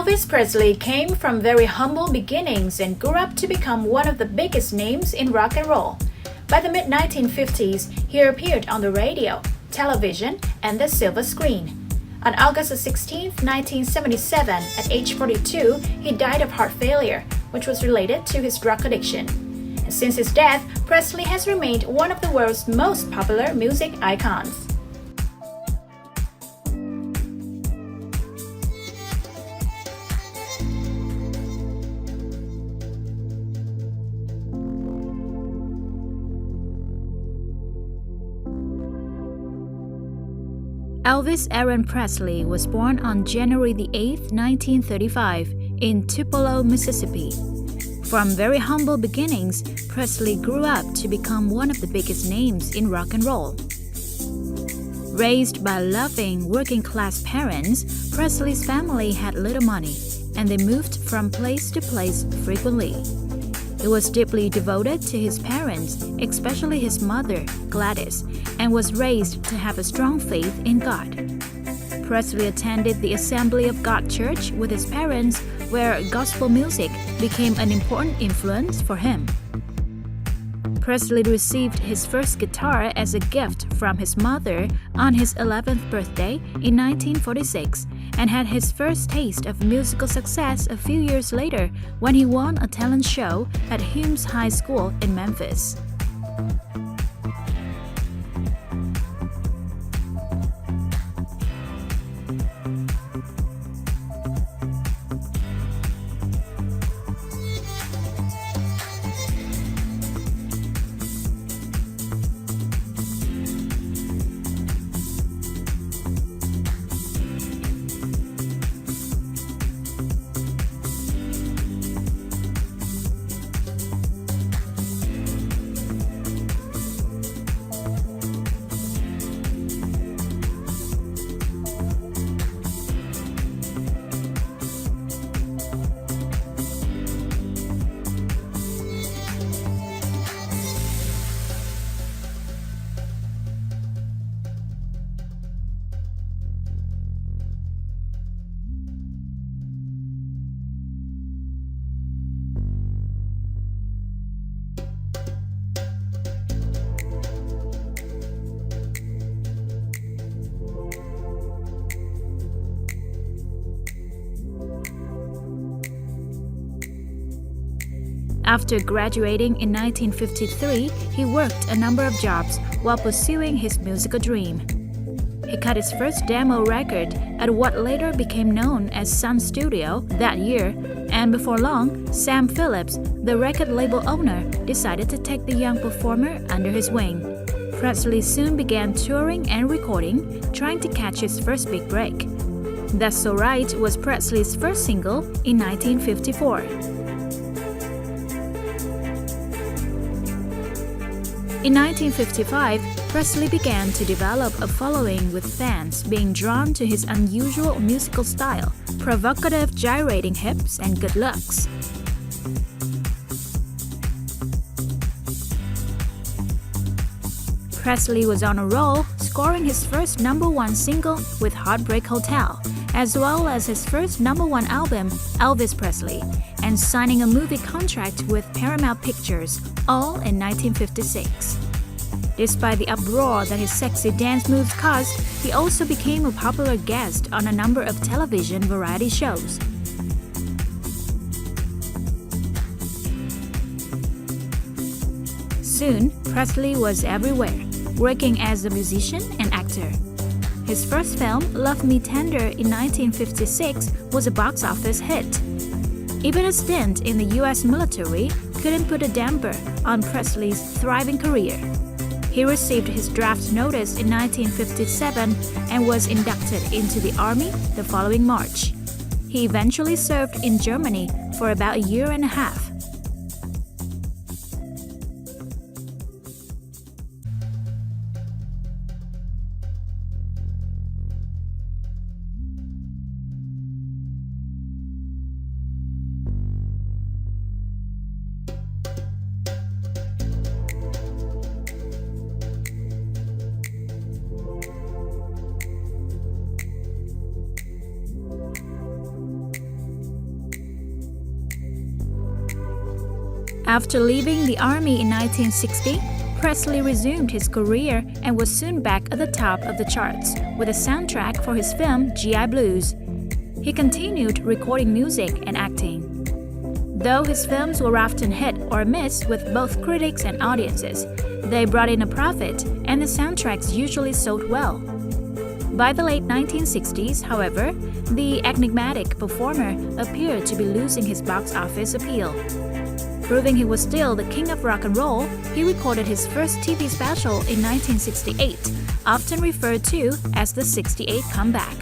Elvis Presley came from very humble beginnings and grew up to become one of the biggest names in rock and roll. By the mid-1950s, he appeared on the radio, television, and the silver screen. On August 16, 1977, at age 42, he died of heart failure, which was related to his drug addiction. And since his death, Presley has remained one of the world's most popular music icons. Elvis Aaron Presley was born on January 8, 1935, in Tupelo, Mississippi. From very humble beginnings, Presley grew up to become one of the biggest names in rock and roll. Raised by loving, working-class parents, Presley's family had little money, and they moved from place to place frequently. He was deeply devoted to his parents, especially his mother, Gladys, and was raised to have a strong faith in God. Presley attended the Assembly of God Church with his parents, where gospel music became an important influence for him. Presley received his first guitar as a gift from his mother on his 11th birthday in 1946 and had his first taste of musical success a few years later when he won a talent show at Humes High School in Memphis. After graduating in 1953, he worked a number of jobs while pursuing his musical dream. He cut his first demo record at what later became known as Sun Studio that year, and before long, Sam Phillips, the record label owner, decided to take the young performer under his wing. Presley soon began touring and recording, trying to catch his first big break. That's So Right was Presley's first single in 1954. In 1955, Presley began to develop a following with fans being drawn to his unusual musical style, provocative gyrating hips, and good looks. Presley was on a roll, scoring his first #1 single with Heartbreak Hotel, as well as his first #1 album, Elvis Presley, and signing a movie contract with Paramount Pictures, all in 1956. Despite the uproar that his sexy dance moves caused, he also became a popular guest on a number of television variety shows. Soon, Presley was everywhere, working as a musician and actor. His first film, Love Me Tender in 1956, was a box office hit. Even a stint in the U.S. military couldn't put a damper on Presley's thriving career. He received his draft notice in 1957 and was inducted into the Army the following March. He eventually served in Germany for about a year and a half. After leaving the army in 1960, Presley resumed his career and was soon back at the top of the charts with a soundtrack for his film G.I. Blues. He continued recording music and acting. Though his films were often hit or miss with both critics and audiences, they brought in a profit and the soundtracks usually sold well. By the late 1960s, however, the enigmatic performer appeared to be losing his box office appeal. Proving he was still the king of rock and roll, he recorded his first TV special in 1968, often referred to as the 68 comeback.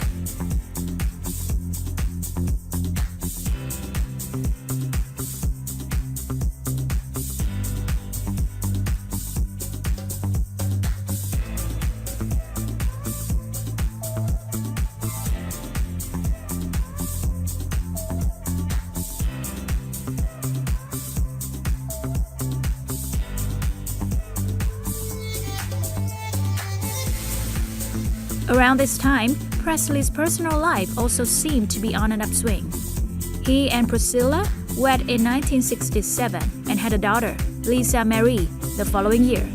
Around this time, Presley's personal life also seemed to be on an upswing. He and Priscilla wed in 1967 and had a daughter, Lisa Marie, the following year.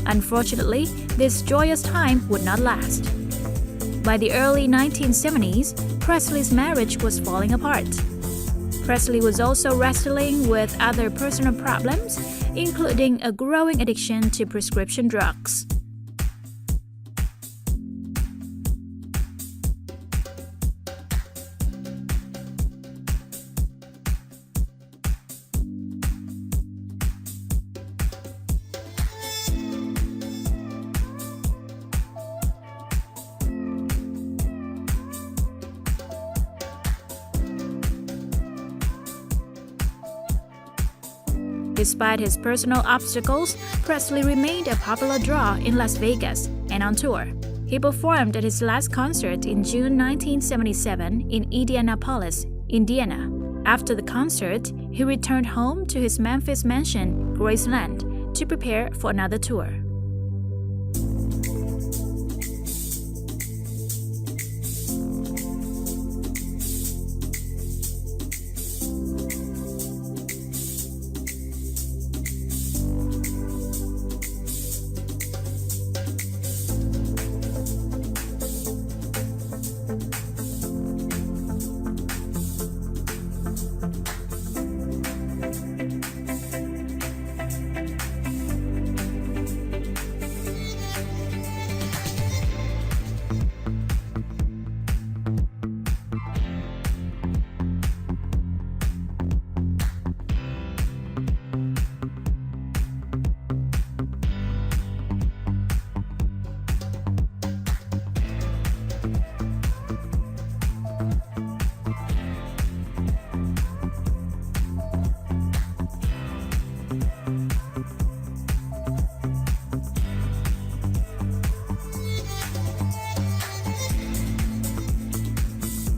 Unfortunately, this joyous time would not last. By the early 1970s, Presley's marriage was falling apart. Presley was also wrestling with other personal problems, including a growing addiction to prescription drugs. Despite his personal obstacles, Presley remained a popular draw in Las Vegas and on tour. He performed at his last concert in June 1977 in Indianapolis, Indiana. After the concert, he returned home to his Memphis mansion, Graceland, to prepare for another tour.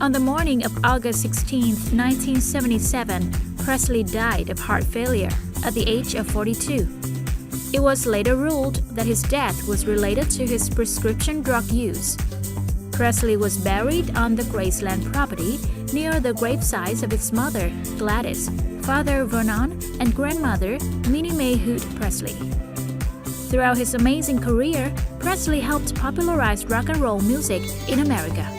On the morning of August 16, 1977, Presley died of heart failure at the age of 42. It was later ruled that his death was related to his prescription drug use. Presley was buried on the Graceland property near the gravesites of his mother, Gladys, father Vernon, and grandmother, Minnie Mae Hood Presley. Throughout his amazing career, Presley helped popularize rock and roll music in America.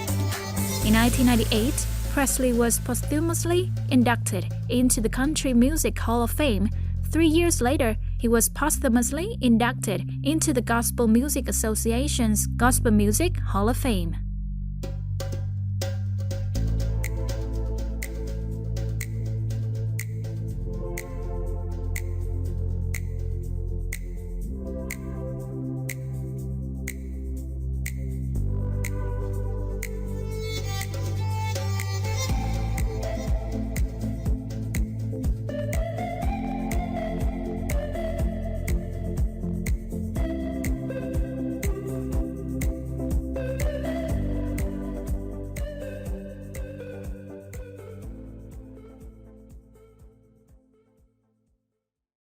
In 1998, Presley was posthumously inducted into the Country Music Hall of Fame. 3 years later, he was posthumously inducted into the Gospel Music Association's Gospel Music Hall of Fame.